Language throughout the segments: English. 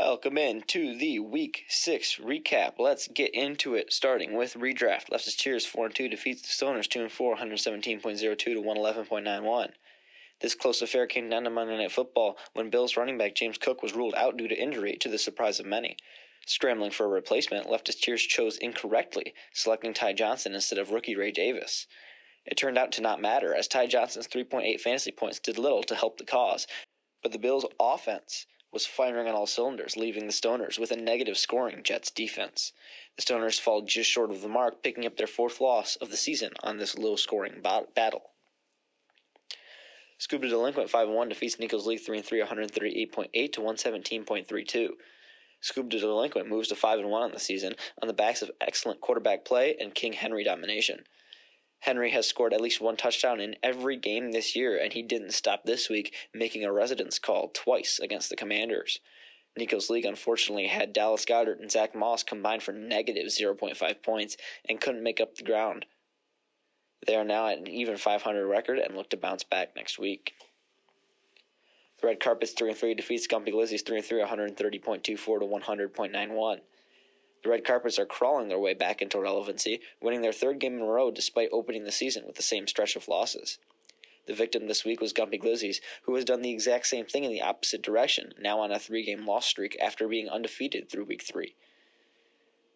Welcome in to the Week 6 recap. Let's get into it, starting with redraft. Leftist Cheers 4-2 defeats the Stoners 2-4, 117.02 to 111.91. This close affair came down to Monday Night Football when Bills running back James Cook was ruled out due to injury, to the surprise of many. Scrambling for a replacement, Leftist Cheers chose incorrectly, selecting Ty Johnson instead of rookie Ray Davis. It turned out to not matter, as Ty Johnson's 3.8 fantasy points did little to help the cause, but the Bills' offense was firing on all cylinders, leaving the Stoners with a negative scoring Jets defense. The Stoners fall just short of the mark, picking up their fourth loss of the season on this low-scoring battle. Scuba Delinquent 5-1 defeats Nichols League 3-3, 138.8 to 117.32. Scuba Delinquent moves to 5-1 on the season on the backs of excellent quarterback play and King Henry domination. Henry has scored at least one touchdown in every game this year, and he didn't stop this week, making a residence call twice against the Commanders. Nico's League unfortunately had Dallas Goedert and Zach Moss combined for negative 0.5 points and couldn't make up the ground. They are now at an even 500 record and look to bounce back next week. The Red Carpets 3-3 defeats Gumpy Glizzies 3-3, 130.24 to 100.91. The Red Carpets are crawling their way back into relevancy, winning their third game in a row despite opening the season with the same stretch of losses. The victim this week was Gumpy Glizzies, who has done the exact same thing in the opposite direction, now on a 3-game loss streak after being undefeated through Week 3.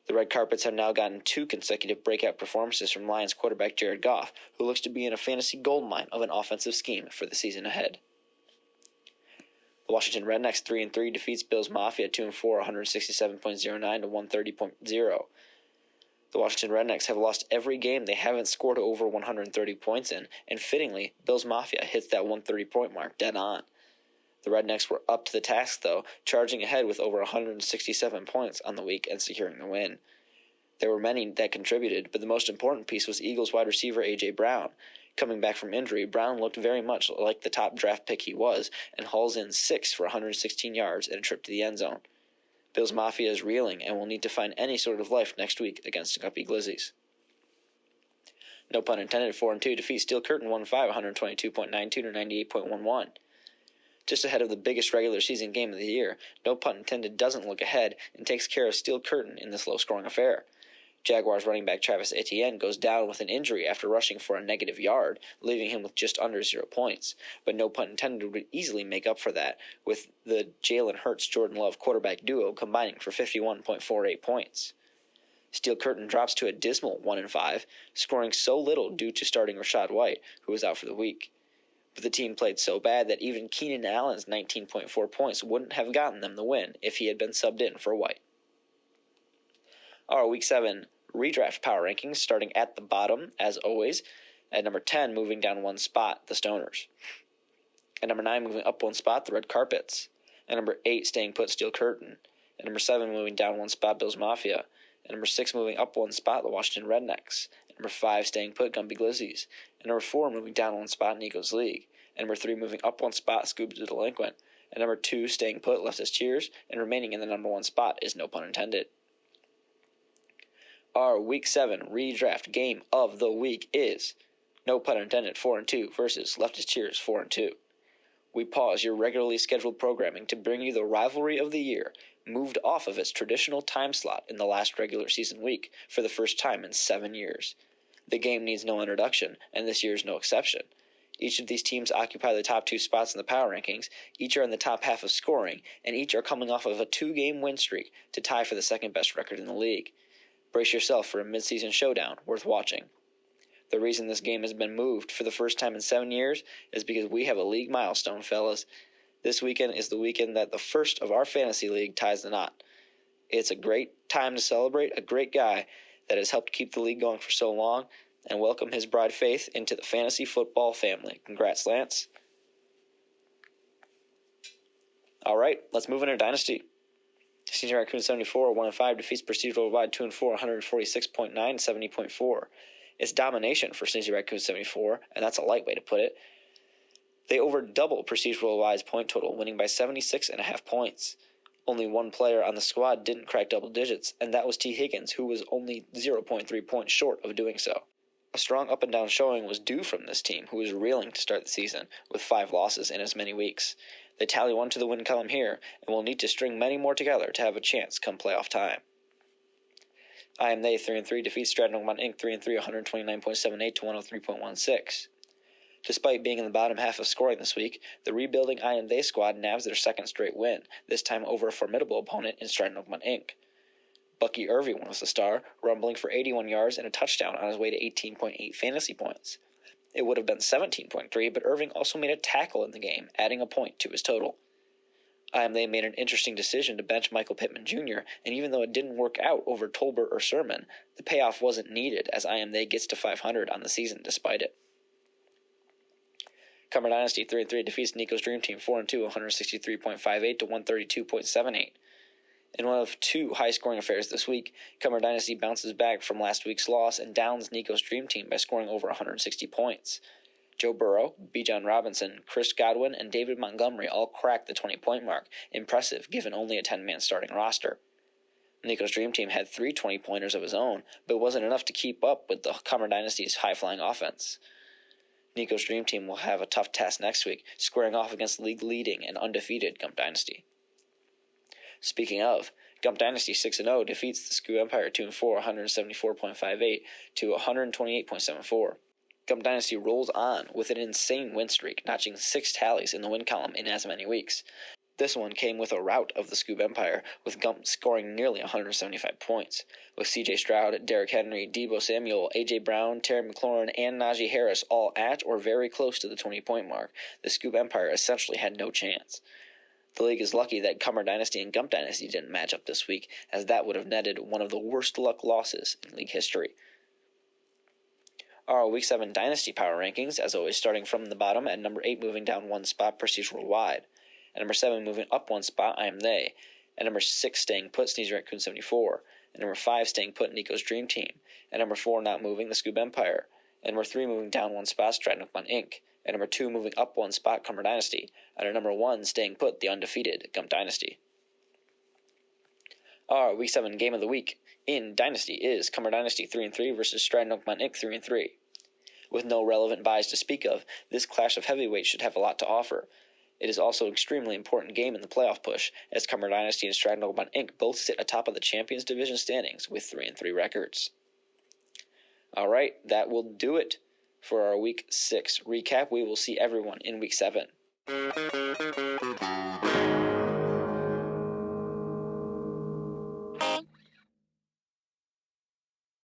The Red Carpets have now gotten 2 consecutive breakout performances from Lions quarterback Jared Goff, who looks to be in a fantasy goldmine of an offensive scheme for the season ahead. The Washington Rednecks 3-3 defeats Bills Mafia 2-4, 167.09 to 130.0. The Washington Rednecks have lost every game they haven't scored over 130 points in, and fittingly, Bills Mafia hits that 130-point mark dead on. The Rednecks were up to the task, though, charging ahead with over 167 points on the week and securing the win. There were many that contributed, but the most important piece was Eagles wide receiver A.J. Brown. Coming back from injury, Brown looked very much like the top draft pick he was and hauls in 6 for 116 yards and a trip to the end zone. Bills Mafia is reeling and will need to find any sort of life next week against Guppy Glizzies. No pun intended, 4-2 defeats Steel Curtain 1-5, 122.92 to 98.11. Just ahead of the biggest regular season game of the year, no pun intended doesn't look ahead and takes care of Steel Curtain in this low-scoring affair. Jaguars running back Travis Etienne goes down with an injury after rushing for a negative yard, leaving him with just under 0 points. But no pun intended would easily make up for that, with the Jalen Hurts-Jordan Love quarterback duo combining for 51.48 points. Steel Curtain drops to a dismal 1-5, scoring so little due to starting Rachaad White, who was out for the week. But the team played so bad that even Keenan Allen's 19.4 points wouldn't have gotten them the win if he had been subbed in for White. Our Week 7 redraft power rankings, starting at the bottom, as always. At number 10, moving down 1 spot, the Stoners. At number 9, moving up 1 spot, the Red Carpets. At number 8, staying put, Steel Curtain. At number 7, moving down 1 spot, Bills Mafia. At number 6, moving up 1 spot, the Washington Rednecks. At number 5, staying put, Gumpy Glizzies. At number 4, moving down 1 spot, Nico's League. At number 3, moving up 1 spot, Scuba the Delinquent. At number 2, staying put, Leftist Cheers. And remaining in the number 1 spot is no pun intended. Our Week 7 redraft game of the week is, no pun intended, 4-2 versus Leftist Cheers 4-2. We pause your regularly scheduled programming to bring you the rivalry of the year, moved off of its traditional time slot in the last regular season week for the first time in 7 years. The game needs no introduction, and this year is no exception. Each of these teams occupy the top 2 spots in the power rankings, each are in the top half of scoring, and each are coming off of a 2-game win streak to tie for the second best record in the league. Brace yourself for a midseason showdown worth watching. The reason this game has been moved for the first time in 7 years is because we have a league milestone, fellas. This weekend is the weekend that the first of our fantasy league ties the knot. It's a great time to celebrate a great guy that has helped keep the league going for so long and welcome his bride Faith into the fantasy football family. Congrats, Lance. All right, let's move into Dynasty. Senior Raccoon 74, 1-5 defeats Prestige Worldwide 2-4, 146.9, 70.4. It's domination for Sneezy Raccoon 74, and that's a light way to put it. They over double Prestige Worldwide's point total, winning by 76.5 points. Only one player on the squad didn't crack double digits, and that was T. Higgins, who was only 0.3 points short of doing so. A strong up-and-down showing was due from this team, who was reeling to start the season, with 5 losses in as many weeks. They tally 1 to the win column here, and will need to string many more together to have a chance come playoff time. I Am They 3-3 defeats Stratton Oakmont Inc. 3-3, 129.78 to 103.16. Despite being in the bottom half of scoring this week, the rebuilding I Am They squad nabs their second straight win, this time over a formidable opponent in Stratton Oakmont Inc. Bucky Irving was the star, rumbling for 81 yards and a touchdown on his way to 18.8 fantasy points. It would have been 17.3, but Irving also made a tackle in the game, adding a point to his total. I Am They made an interesting decision to bench Michael Pittman Jr., and even though it didn't work out over Tolbert or Sermon, the payoff wasn't needed as I Am They gets to 500 on the season despite it. Cumber Dynasty 3-3 defeats Nico's Dream Team 4-2, 163.58 to 132.78. In one of two high-scoring affairs this week, Cumber Dynasty bounces back from last week's loss and downs Nico's Dream Team by scoring over 160 points. Joe Burrow, Bijan Robinson, Chris Godwin, and David Montgomery all cracked the 20-point mark, impressive given only a 10-man starting roster. Nico's Dream Team had 3 20-pointers of his own, but it wasn't enough to keep up with the Cumber Dynasty's high-flying offense. Nico's Dream Team will have a tough task next week, squaring off against league-leading and undefeated Gump Dynasty. Speaking of, Gump Dynasty 6-0 defeats the Scoo Empire 2-4, 174.58 to 128.74. Gump Dynasty rolls on with an insane win streak, notching 6 tallies in the win column in as many weeks. This one came with a rout of the Scoob Empire, with Gump scoring nearly 175 points. With C.J. Stroud, Derrick Henry, Deebo Samuel, A.J. Brown, Terry McLaurin, and Najee Harris all at or very close to the 20-point mark, the Scoob Empire essentially had no chance. The league is lucky that Cumber Dynasty and Gump Dynasty didn't match up this week, as that would have netted one of the worst luck losses in league history. Our Week 7 Dynasty Power Rankings, as always, starting from the bottom at number 8 moving down 1 spot, Prestige Worldwide. At number 7 moving up 1 spot, I Am They. At number 6 staying put, Sneezer Raccoon 74. At number 5 staying put, Nico's Dream Team. At number 4 not moving, the Scoob Empire. At number 3 moving down 1 spot, Stratton Oakmont Inc. At number 2 moving up 1 spot, Cumber Dynasty. At number 1 staying put, the undefeated Gump Dynasty. Our Week 7 Game of the Week in Dynasty is Cumber Dynasty 3-3 versus Stratton Oakmont Inc. 3-3. With no relevant buys to speak of, this clash of heavyweights should have a lot to offer. It is also an extremely important game in the playoff push, as Cumber Dynasty and Stratton Oakmont Inc. both sit atop of the Champions Division standings with 3-3 records. Alright, that will do it for our Week 6 recap. We will see everyone in Week 7.